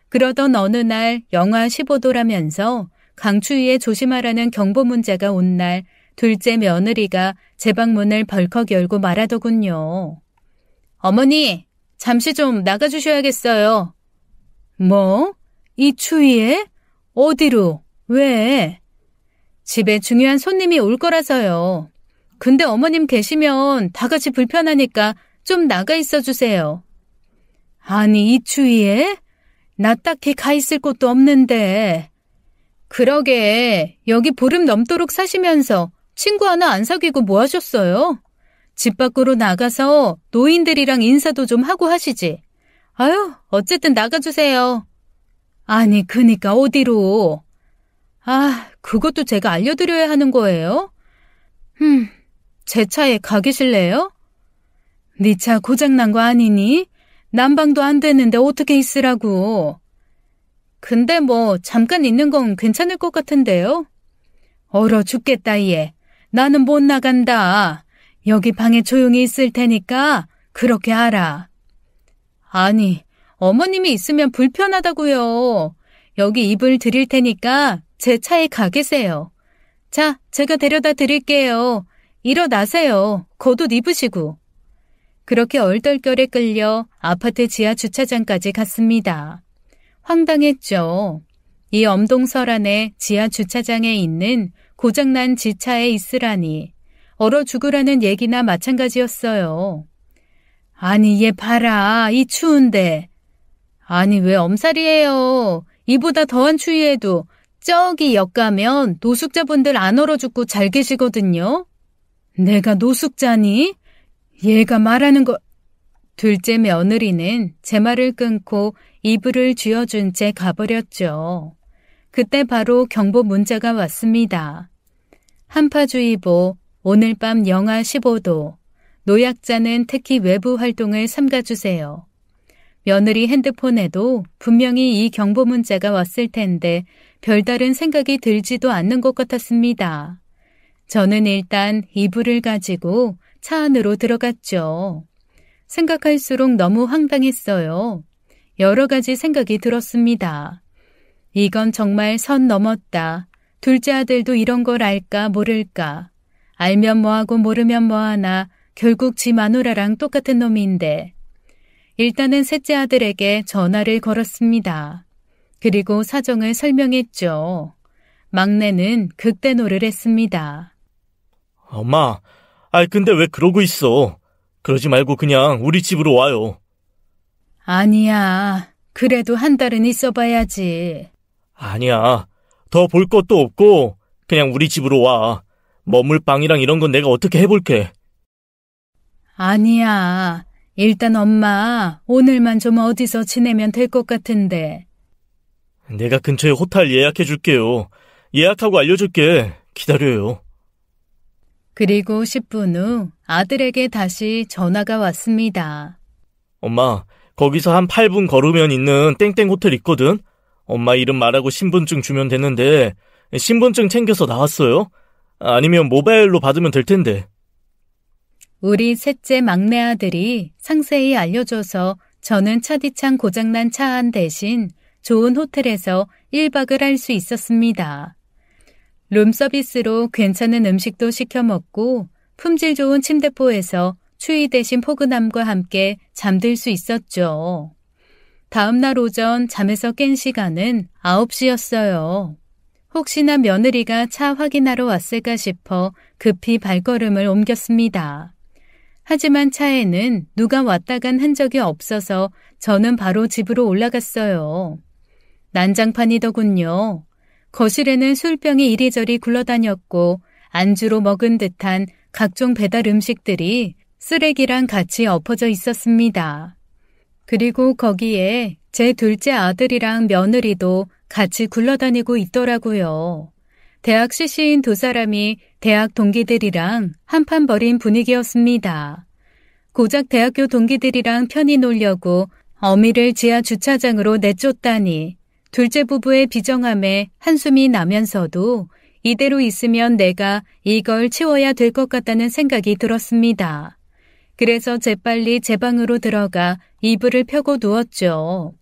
그러던 어느 날 영하 15도라면서 강추위에 조심하라는 경보 문자가 온 날 둘째 며느리가 제 방문을 벌컥 열고 말하더군요. 어머니, 잠시 좀 나가주셔야겠어요. 뭐? 이 추위에? 어디로? 왜? 집에 중요한 손님이 올 거라서요. 근데 어머님 계시면 다 같이 불편하니까 좀 나가 있어 주세요. 아니, 이 추위에? 나 딱히 가 있을 곳도 없는데. 그러게, 여기 보름 넘도록 사시면서 친구 하나 안 사귀고 뭐 하셨어요? 집 밖으로 나가서 노인들이랑 인사도 좀 하고 하시지. 아유, 어쨌든 나가주세요. 아니, 그니까 어디로? 아, 그것도 제가 알려드려야 하는 거예요? 제 차에 가 계실래요? 네 차 고장난 거 아니니? 난방도 안 되는데 어떻게 있으라고. 근데 뭐 잠깐 있는 건 괜찮을 것 같은데요? 얼어 죽겠다 얘. 나는 못 나간다. 여기 방에 조용히 있을 테니까 그렇게 알아. 아니, 어머님이 있으면 불편하다고요. 여기 이불 드릴 테니까 제 차에 가 계세요. 자, 제가 데려다 드릴게요. 일어나세요. 겉옷 입으시고. 그렇게 얼떨결에 끌려 아파트 지하 주차장까지 갔습니다. 황당했죠. 이 엄동설안의 지하 주차장에 있는 고장난 지차에 있으라니 얼어 죽으라는 얘기나 마찬가지였어요. 아니 얘 봐라 이 추운데. 아니 왜 엄살이에요. 이보다 더한 추위에도 저기 역 가면 노숙자분들 안 얼어 죽고 잘 계시거든요. 내가 노숙자니? 얘가 말하는 거... 둘째 며느리는 제 말을 끊고 이불을 쥐어준 채 가버렸죠. 그때 바로 경보 문자가 왔습니다. 한파주의보, 오늘 밤 영하 15도, 노약자는 특히 외부 활동을 삼가주세요. 며느리 핸드폰에도 분명히 이 경보 문자가 왔을 텐데 별다른 생각이 들지도 않는 것 같았습니다. 저는 일단 이불을 가지고 차 안으로 들어갔죠. 생각할수록 너무 황당했어요. 여러 가지 생각이 들었습니다. 이건 정말 선 넘었다. 둘째 아들도 이런 걸 알까 모를까. 알면 뭐하고 모르면 뭐하나 결국 지 마누라랑 똑같은 놈인데. 일단은 셋째 아들에게 전화를 걸었습니다. 그리고 사정을 설명했죠. 막내는 극대노를 했습니다. 엄마, 근데 왜 그러고 있어? 그러지 말고 그냥 우리 집으로 와요. 아니야. 그래도 한 달은 있어봐야지. 아니야. 더 볼 것도 없고 그냥 우리 집으로 와. 머물 방이랑 이런 건 내가 어떻게 해볼게. 아니야. 일단 엄마 오늘만 좀 어디서 지내면 될 것 같은데. 내가 근처에 호텔 예약해줄게요. 예약하고 알려줄게. 기다려요. 그리고 10분 후 아들에게 다시 전화가 왔습니다. 엄마, 거기서 한 8분 걸으면 있는 땡땡 호텔 있거든? 엄마 이름 말하고 신분증 주면 되는데 신분증 챙겨서 나왔어요? 아니면 모바일로 받으면 될 텐데. 우리 셋째 막내 아들이 상세히 알려줘서 저는 차디찬 고장난 차 안 대신 좋은 호텔에서 1박을 할 수 있었습니다. 룸서비스로 괜찮은 음식도 시켜 먹고 품질 좋은 침대포에서 추위 대신 포근함과 함께 잠들 수 있었죠. 다음 날 오전 잠에서 깬 시간은 9시였어요. 혹시나 며느리가 차 확인하러 왔을까 싶어 급히 발걸음을 옮겼습니다. 하지만 차에는 누가 왔다 간 흔적이 없어서 저는 바로 집으로 올라갔어요. 난장판이더군요. 거실에는 술병이 이리저리 굴러다녔고 안주로 먹은 듯한 각종 배달 음식들이 쓰레기랑 같이 엎어져 있었습니다. 그리고 거기에 제 둘째 아들이랑 며느리도 같이 굴러다니고 있더라고요. 대학 CC인 두 사람이 대학 동기들이랑 한판 벌인 분위기였습니다. 고작 대학교 동기들이랑 편히 놀려고 어미를 지하 주차장으로 내쫓다니 둘째 부부의 비정함에 한숨이 나면서도 이대로 있으면 내가 이걸 치워야 될 것 같다는 생각이 들었습니다. 그래서 재빨리 제 방으로 들어가 이불을 펴고 누웠죠.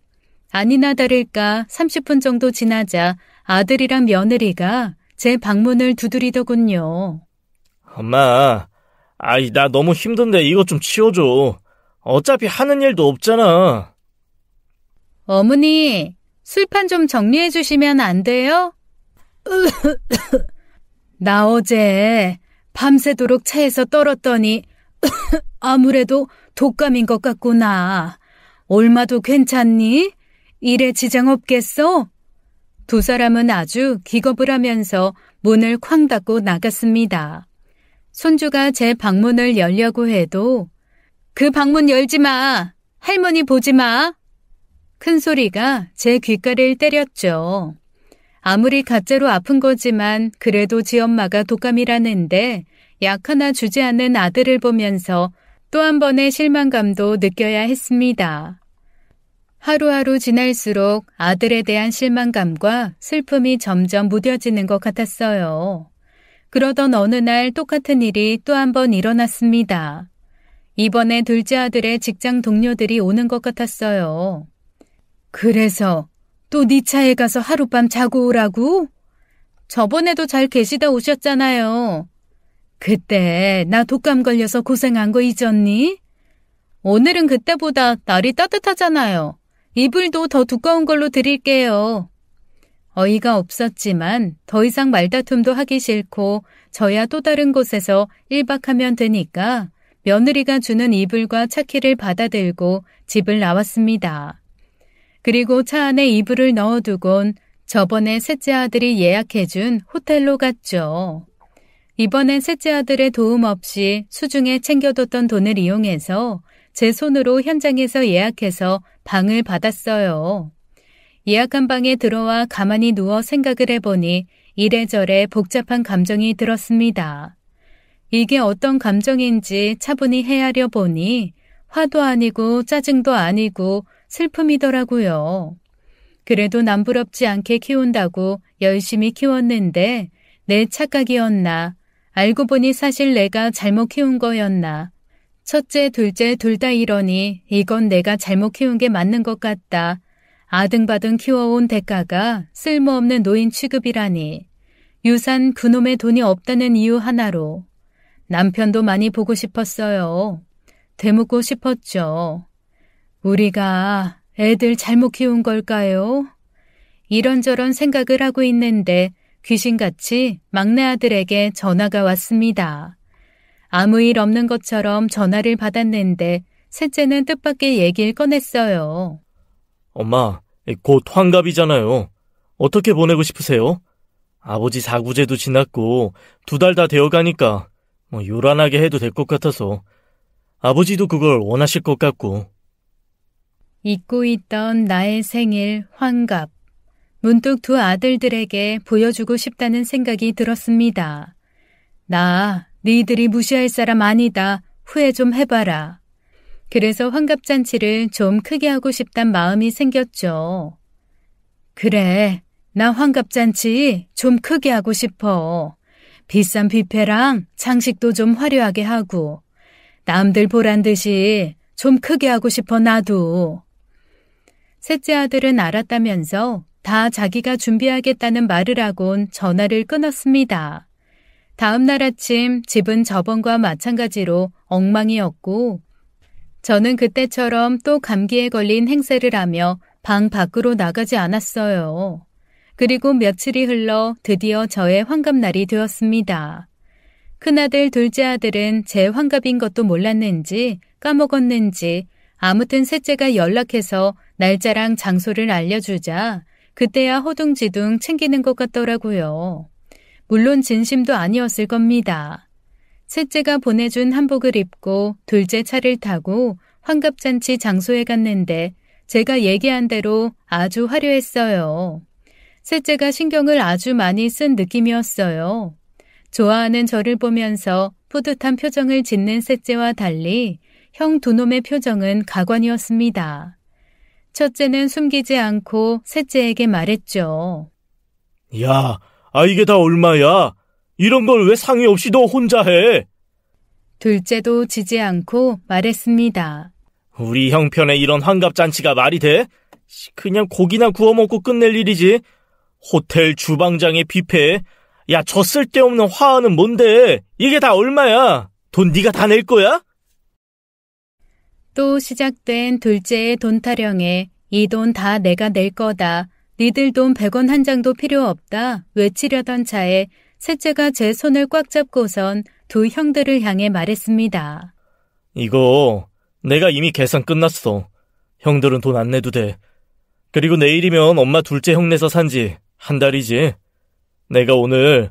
아니나 다를까 30분 정도 지나자 아들이랑 며느리가 제 방문을 두드리더군요. 엄마, 나 너무 힘든데 이것 좀 치워줘. 어차피 하는 일도 없잖아. 어머니, 술판 좀 정리해 주시면 안 돼요? 나 어제 밤새도록 차에서 떨었더니 아무래도 독감인 것 같구나. 올마도 괜찮니? 일에 지장 없겠어? 두 사람은 아주 기겁을 하면서 문을 쾅 닫고 나갔습니다. 손주가 제 방문을 열려고 해도 그 방문 열지 마. 할머니 보지 마. 큰 소리가 제 귓가를 때렸죠. 아무리 가짜로 아픈 거지만 그래도 지 엄마가 독감이라는데 약 하나 주지 않는 아들을 보면서 또 한 번의 실망감도 느껴야 했습니다. 하루하루 지날수록 아들에 대한 실망감과 슬픔이 점점 무뎌지는 것 같았어요. 그러던 어느 날 똑같은 일이 또 한 번 일어났습니다. 이번에 둘째 아들의 직장 동료들이 오는 것 같았어요. 그래서 또 네 차에 가서 하룻밤 자고 오라고? 저번에도 잘 계시다 오셨잖아요. 그때 나 독감 걸려서 고생한 거 잊었니? 오늘은 그때보다 날이 따뜻하잖아요. 이불도 더 두꺼운 걸로 드릴게요. 어이가 없었지만 더 이상 말다툼도 하기 싫고 저야 또 다른 곳에서 1박하면 되니까 며느리가 주는 이불과 차키를 받아들고 집을 나왔습니다. 그리고 차 안에 이불을 넣어두곤 저번에 셋째 아들이 예약해준 호텔로 갔죠. 이번엔 셋째 아들의 도움 없이 수중에 챙겨뒀던 돈을 이용해서 제 손으로 현장에서 예약해서 방을 받았어요. 예약한 방에 들어와 가만히 누워 생각을 해보니 이래저래 복잡한 감정이 들었습니다. 이게 어떤 감정인지 차분히 헤아려 보니 화도 아니고 짜증도 아니고 슬픔이더라고요. 그래도 남부럽지 않게 키운다고 열심히 키웠는데 내 착각이었나? 알고 보니 사실 내가 잘못 키운 거였나? 첫째, 둘째 둘 다 이러니 이건 내가 잘못 키운 게 맞는 것 같다. 아등바등 키워온 대가가 쓸모없는 노인 취급이라니. 유산 그놈의 돈이 없다는 이유 하나로. 남편도 많이 보고 싶었어요. 되묻고 싶었죠. 우리가 애들 잘못 키운 걸까요? 이런저런 생각을 하고 있는데 귀신같이 막내 아들에게 전화가 왔습니다. 아무 일 없는 것처럼 전화를 받았는데 셋째는 뜻밖의 얘기를 꺼냈어요. 엄마, 곧 환갑이잖아요. 어떻게 보내고 싶으세요? 아버지 사구제도 지났고 2달 다 되어가니까 요란하게 해도 될 것 같아서. 아버지도 그걸 원하실 것 같고. 잊고 있던 나의 생일 환갑. 문득 두 아들들에게 보여주고 싶다는 생각이 들었습니다. 나 너희들이 무시할 사람 아니다. 후회 좀 해봐라. 그래서 환갑잔치를 좀 크게 하고 싶단 마음이 생겼죠. 그래, 나 환갑잔치 좀 크게 하고 싶어. 비싼 뷔페랑 장식도 좀 화려하게 하고. 남들 보란 듯이 좀 크게 하고 싶어 나도. 셋째 아들은 알았다면서 다 자기가 준비하겠다는 말을 하곤 전화를 끊었습니다. 다음 날 아침 집은 저번과 마찬가지로 엉망이었고 저는 그때처럼 또 감기에 걸린 행세를 하며 방 밖으로 나가지 않았어요. 그리고 며칠이 흘러 드디어 저의 환갑날이 되었습니다. 큰아들, 둘째 아들은 제 환갑인 것도 몰랐는지 까먹었는지 아무튼 셋째가 연락해서 날짜랑 장소를 알려주자 그때야 허둥지둥 챙기는 것 같더라고요. 물론 진심도 아니었을 겁니다. 셋째가 보내준 한복을 입고 둘째 차를 타고 환갑잔치 장소에 갔는데 제가 얘기한 대로 아주 화려했어요. 셋째가 신경을 아주 많이 쓴 느낌이었어요. 좋아하는 저를 보면서 뿌듯한 표정을 짓는 셋째와 달리 형 두 놈의 표정은 가관이었습니다. 첫째는 숨기지 않고 셋째에게 말했죠. 야, 이게 다 얼마야? 이런 걸 왜 상의 없이 너 혼자 해? 둘째도 지지 않고 말했습니다. 우리 형편에 이런 환갑잔치가 말이 돼? 그냥 고기나 구워 먹고 끝낼 일이지. 호텔 주방장의 뷔페. 야, 저 쓸데없는 화환은 뭔데? 이게 다 얼마야? 돈 네가 다 낼 거야? 또 시작된 둘째의 돈 타령에 이 돈 다 내가 낼 거다. 니들 돈 100원 한 장도 필요 없다. 외치려던 차에 셋째가 제 손을 꽉 잡고선 두 형들을 향해 말했습니다. 이거 내가 이미 계산 끝났어. 형들은 돈 안 내도 돼. 그리고 내일이면 엄마 둘째 형 내서 산지 한 달이지. 내가 오늘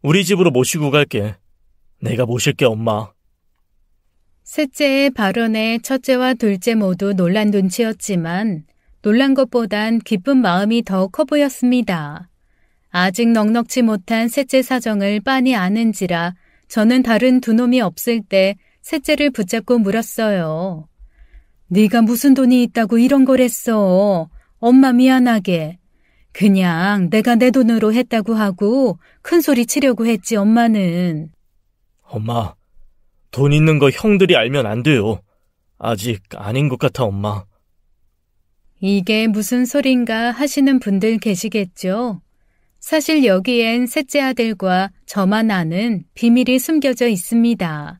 우리 집으로 모시고 갈게. 내가 모실게, 엄마. 셋째의 발언에 첫째와 둘째 모두 놀란 눈치였지만 놀란 것보단 기쁜 마음이 더 커 보였습니다. 아직 넉넉지 못한 셋째 사정을 빤히 아는지라 저는 다른 두 놈이 없을 때 셋째를 붙잡고 물었어요. 네가 무슨 돈이 있다고 이런 걸 했어. 엄마 미안하게. 그냥 내가 내 돈으로 했다고 하고 큰 소리 치려고 했지 엄마는. 엄마, 돈 있는 거 형들이 알면 안 돼요. 아직 아닌 것 같아, 엄마. 이게 무슨 소린가 하시는 분들 계시겠죠? 사실 여기엔 셋째 아들과 저만 아는 비밀이 숨겨져 있습니다.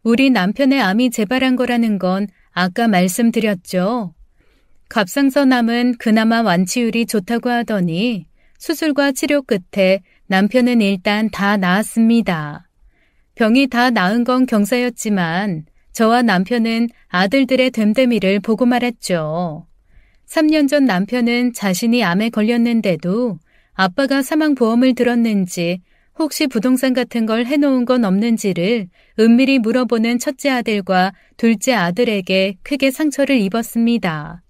우리 남편의 암이 재발한 거라는 건 아까 말씀드렸죠. 갑상선암은 그나마 완치율이 좋다고 하더니 수술과 치료 끝에 남편은 일단 다 나았습니다. 병이 다 나은 건 경사였지만 저와 남편은 아들들의 됨됨이를 보고 말았죠. 3년 전 남편은 자신이 암에 걸렸는데도 아빠가 사망보험을 들었는지 혹시 부동산 같은 걸 해놓은 건 없는지를 은밀히 물어보는 첫째 아들과 둘째 아들에게 크게 상처를 입었습니다.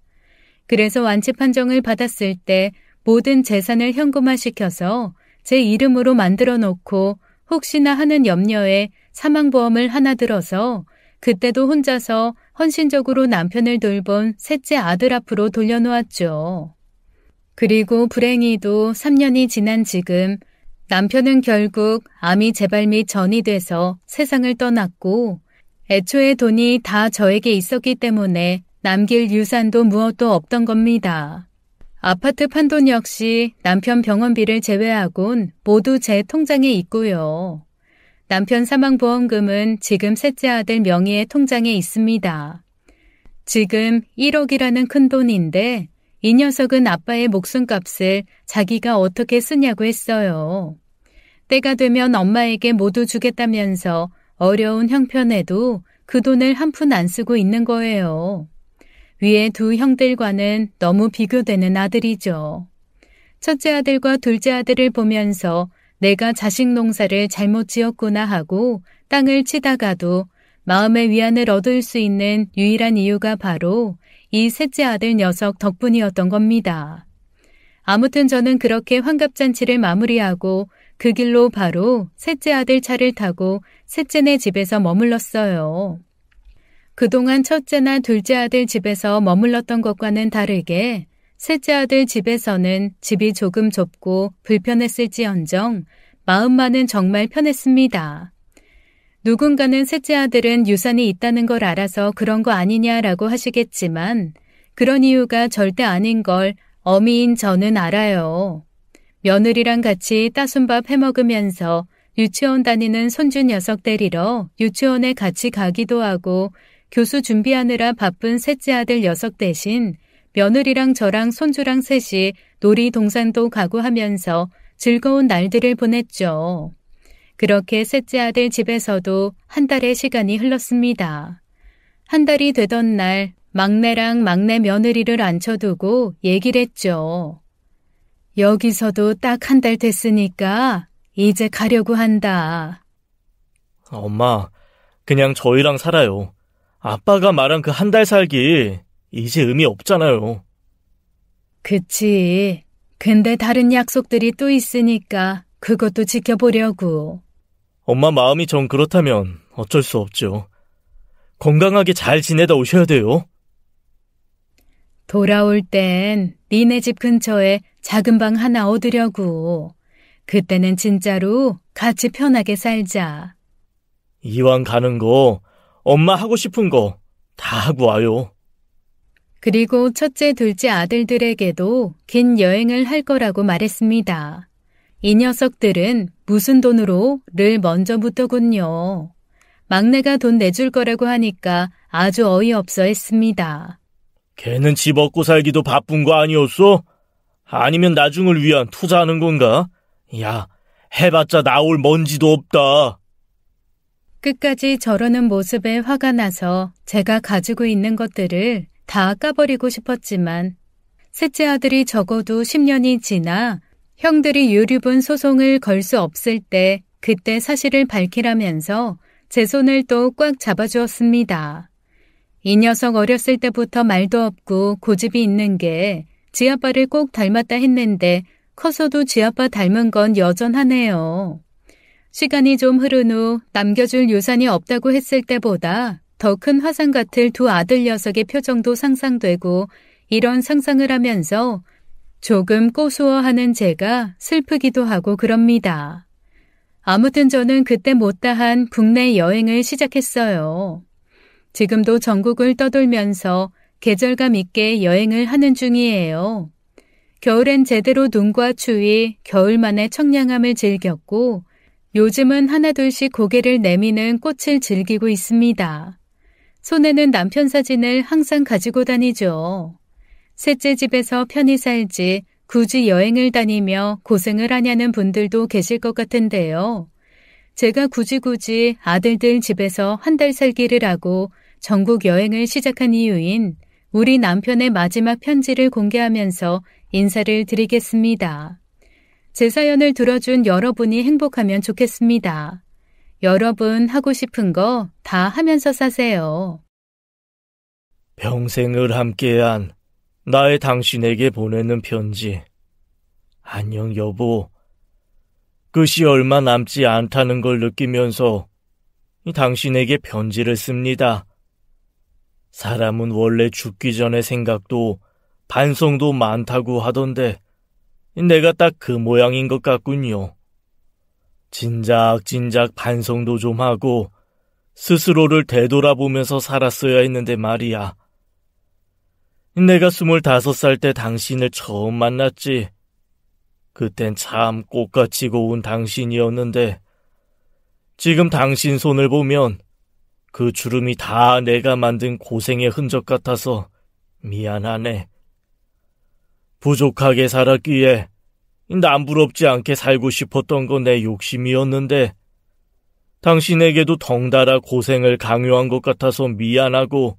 그래서 완치 판정을 받았을 때 모든 재산을 현금화시켜서 제 이름으로 만들어 놓고 혹시나 하는 염려에 사망보험을 하나 들어서 그때도 혼자서 헌신적으로 남편을 돌본 셋째 아들 앞으로 돌려놓았죠. 그리고 불행히도 3년이 지난 지금 남편은 결국 암이 재발 및 전이 돼서 세상을 떠났고 애초에 돈이 다 저에게 있었기 때문에 남길 유산도 무엇도 없던 겁니다. 아파트 판돈 역시 남편 병원비를 제외하곤 모두 제 통장에 있고요. 남편 사망보험금은 지금 셋째 아들 명의의 통장에 있습니다. 지금 1억이라는 큰 돈인데 이 녀석은 아빠의 목숨값을 자기가 어떻게 쓰냐고 했어요. 때가 되면 엄마에게 모두 주겠다면서 어려운 형편에도 그 돈을 한 푼 안 쓰고 있는 거예요. 위에 두 형들과는 너무 비교되는 아들이죠. 첫째 아들과 둘째 아들을 보면서 내가 자식 농사를 잘못 지었구나 하고 땅을 치다가도 마음의 위안을 얻을 수 있는 유일한 이유가 바로 이 셋째 아들 녀석 덕분이었던 겁니다. 아무튼 저는 그렇게 환갑잔치를 마무리하고 그 길로 바로 셋째 아들 차를 타고 셋째네 집에서 머물렀어요. 그동안 첫째나 둘째 아들 집에서 머물렀던 것과는 다르게 셋째 아들 집에서는 집이 조금 좁고 불편했을지언정 마음만은 정말 편했습니다. 누군가는 셋째 아들은 유산이 있다는 걸 알아서 그런 거 아니냐라고 하시겠지만 그런 이유가 절대 아닌 걸 어미인 저는 알아요. 며느리랑 같이 따순밥 해먹으면서 유치원 다니는 손주 녀석 데리러 유치원에 같이 가기도 하고 교수 준비하느라 바쁜 셋째 아들 녀석 대신 며느리랑 저랑 손주랑 셋이 놀이동산도 가고 하면서 즐거운 날들을 보냈죠. 그렇게 셋째 아들 집에서도 한 달의 시간이 흘렀습니다. 한 달이 되던 날 막내랑 막내 며느리를 앉혀두고 얘기를 했죠. 여기서도 딱 한 달 됐으니까 이제 가려고 한다. 엄마, 그냥 저희랑 살아요. 아빠가 말한 그 한 달 살기 이제 의미 없잖아요. 그치. 근데 다른 약속들이 또 있으니까 그것도 지켜보려고. 엄마 마음이 전 그렇다면 어쩔 수 없죠. 건강하게 잘 지내다 오셔야 돼요. 돌아올 땐 니네 집 근처에 작은 방 하나 얻으려고. 그때는 진짜로 같이 편하게 살자. 이왕 가는 거 엄마 하고 싶은 거 다 하고 와요. 그리고 첫째, 둘째 아들들에게도 긴 여행을 할 거라고 말했습니다. 이 녀석들은 무슨 돈으로를 먼저 묻더군요. 막내가 돈 내줄 거라고 하니까 아주 어이없어 했습니다. 걔는 집 얻고 살기도 바쁜 거 아니었어? 아니면 나중을 위한 투자하는 건가? 야, 해봤자 나올 먼지도 없다. 끝까지 저러는 모습에 화가 나서 제가 가지고 있는 것들을 다 까버리고 싶었지만 셋째 아들이 적어도 10년이 지나 형들이 유류분 소송을 걸 수 없을 때 그때 사실을 밝히라면서 제 손을 또 꽉 잡아주었습니다. 이 녀석 어렸을 때부터 말도 없고 고집이 있는 게 지아빠를 꼭 닮았다 했는데 커서도 지아빠 닮은 건 여전하네요. 시간이 좀 흐른 후 남겨줄 유산이 없다고 했을 때보다 더 큰 화상 같을 두 아들 녀석의 표정도 상상되고 이런 상상을 하면서 조금 고소해하는 제가 슬프기도 하고 그럽니다. 아무튼 저는 그때 못다한 국내 여행을 시작했어요. 지금도 전국을 떠돌면서 계절감 있게 여행을 하는 중이에요. 겨울엔 제대로 눈과 추위, 겨울만의 청량함을 즐겼고 요즘은 하나둘씩 고개를 내미는 꽃을 즐기고 있습니다. 손에는 남편 사진을 항상 가지고 다니죠. 셋째 집에서 편히 살지 굳이 여행을 다니며 고생을 하냐는 분들도 계실 것 같은데요. 제가 굳이 아들들 집에서 한 달 살기를 하고 전국 여행을 시작한 이유인 우리 남편의 마지막 편지를 공개하면서 인사를 드리겠습니다. 제 사연을 들어준 여러분이 행복하면 좋겠습니다. 여러분 하고 싶은 거 다 하면서 사세요. 평생을 함께한 나의 당신에게 보내는 편지. 안녕 여보. 끝이 얼마 남지 않다는 걸 느끼면서 당신에게 편지를 씁니다. 사람은 원래 죽기 전에 생각도 반성도 많다고 하던데 내가 딱 그 모양인 것 같군요. 진작 반성도 좀 하고 스스로를 되돌아보면서 살았어야 했는데 말이야. 내가 25살 때 당신을 처음 만났지. 그땐 참 꽃같이 고운 당신이었는데 지금 당신 손을 보면 그 주름이 다 내가 만든 고생의 흔적 같아서 미안하네. 부족하게 살았기에 남부럽지 않게 살고 싶었던 건 내 욕심이었는데 당신에게도 덩달아 고생을 강요한 것 같아서 미안하고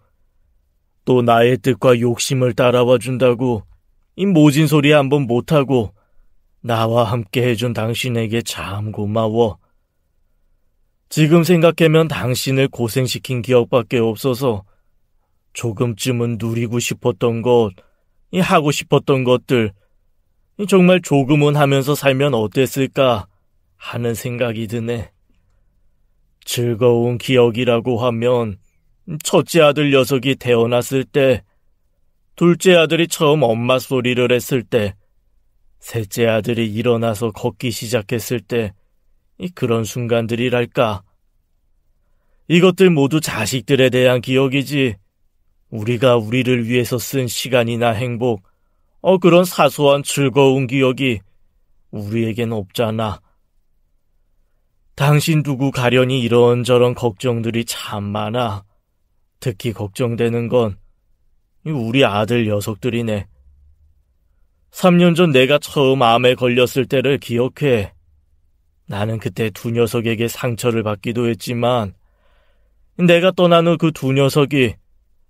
또 나의 뜻과 욕심을 따라와 준다고 이 모진 소리 한번 못하고 나와 함께 해준 당신에게 참 고마워. 지금 생각하면 당신을 고생시킨 기억밖에 없어서 조금쯤은 누리고 싶었던 것, 하고 싶었던 것들 정말 조금은 하면서 살면 어땠을까 하는 생각이 드네. 즐거운 기억이라고 하면 첫째 아들 녀석이 태어났을 때, 둘째 아들이 처음 엄마 소리를 했을 때, 셋째 아들이 일어나서 걷기 시작했을 때 그런 순간들이랄까. 이것들 모두 자식들에 대한 기억이지. 우리가 우리를 위해서 쓴 시간이나 행복, 그런 사소한 즐거운 기억이 우리에겐 없잖아. 당신 두고 가려니 이런저런 걱정들이 참 많아. 특히 걱정되는 건 우리 아들 녀석들이네. 3년 전 내가 처음 암에 걸렸을 때를 기억해. 나는 그때 두 녀석에게 상처를 받기도 했지만 내가 떠난 후 그 두 녀석이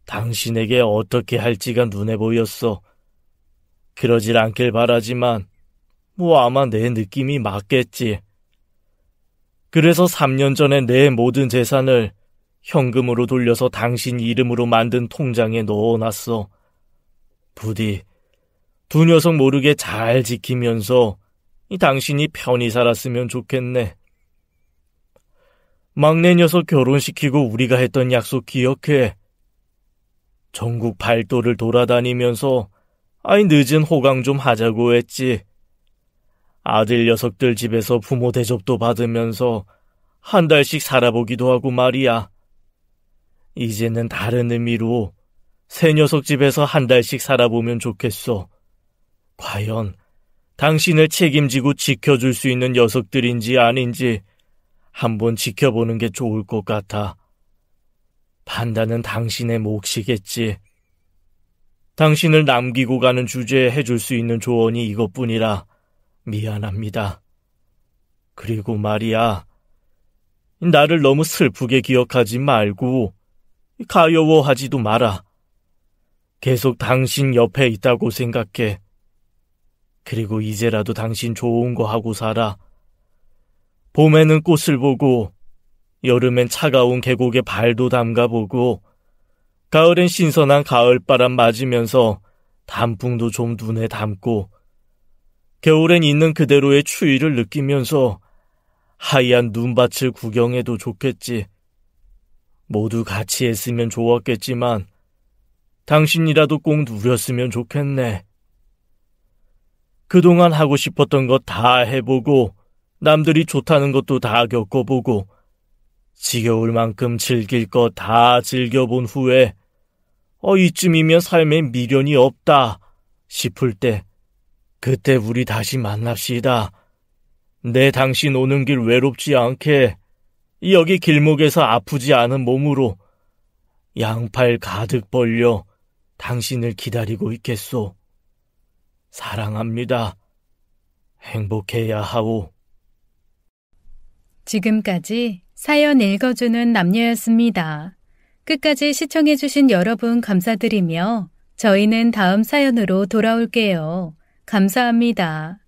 당신에게 어떻게 할지가 눈에 보였어. 그러질 않길 바라지만 아마 내 느낌이 맞겠지. 그래서 3년 전에 내 모든 재산을 현금으로 돌려서 당신 이름으로 만든 통장에 넣어놨어. 부디 두 녀석 모르게 잘 지키면서 당신이 편히 살았으면 좋겠네. 막내 녀석 결혼시키고 우리가 했던 약속 기억해. 전국 발도를 돌아다니면서 늦은 호강 좀 하자고 했지. 아들 녀석들 집에서 부모 대접도 받으면서 한 달씩 살아보기도 하고 말이야. 이제는 다른 의미로 새 녀석 집에서 한 달씩 살아보면 좋겠어. 과연 당신을 책임지고 지켜줄 수 있는 녀석들인지 아닌지 한번 지켜보는 게 좋을 것 같아. 판단은 당신의 몫이겠지. 당신을 남기고 가는 주제에 해줄 수 있는 조언이 이것뿐이라 미안합니다. 그리고 말이야, 나를 너무 슬프게 기억하지 말고 가여워하지도 마라. 계속 당신 옆에 있다고 생각해. 그리고 이제라도 당신 좋은 거 하고 살아. 봄에는 꽃을 보고, 여름엔 차가운 계곡에 발도 담가보고, 가을엔 신선한 가을바람 맞으면서 단풍도 좀 눈에 담고, 겨울엔 있는 그대로의 추위를 느끼면서 하얀 눈밭을 구경해도 좋겠지. 모두 같이 했으면 좋았겠지만 당신이라도 꼭 누렸으면 좋겠네. 그동안 하고 싶었던 것 다 해보고 남들이 좋다는 것도 다 겪어보고 지겨울 만큼 즐길 것 다 즐겨본 후에 이쯤이면 삶에 미련이 없다 싶을 때 그때 우리 다시 만납시다. 내 당신 오는 길 외롭지 않게 여기 길목에서 아프지 않은 몸으로 양팔 가득 벌려 당신을 기다리고 있겠소. 사랑합니다. 행복해야 하오. 지금까지 사연 읽어주는 남녀였습니다. 끝까지 시청해주신 여러분 감사드리며 저희는 다음 사연으로 돌아올게요. 감사합니다.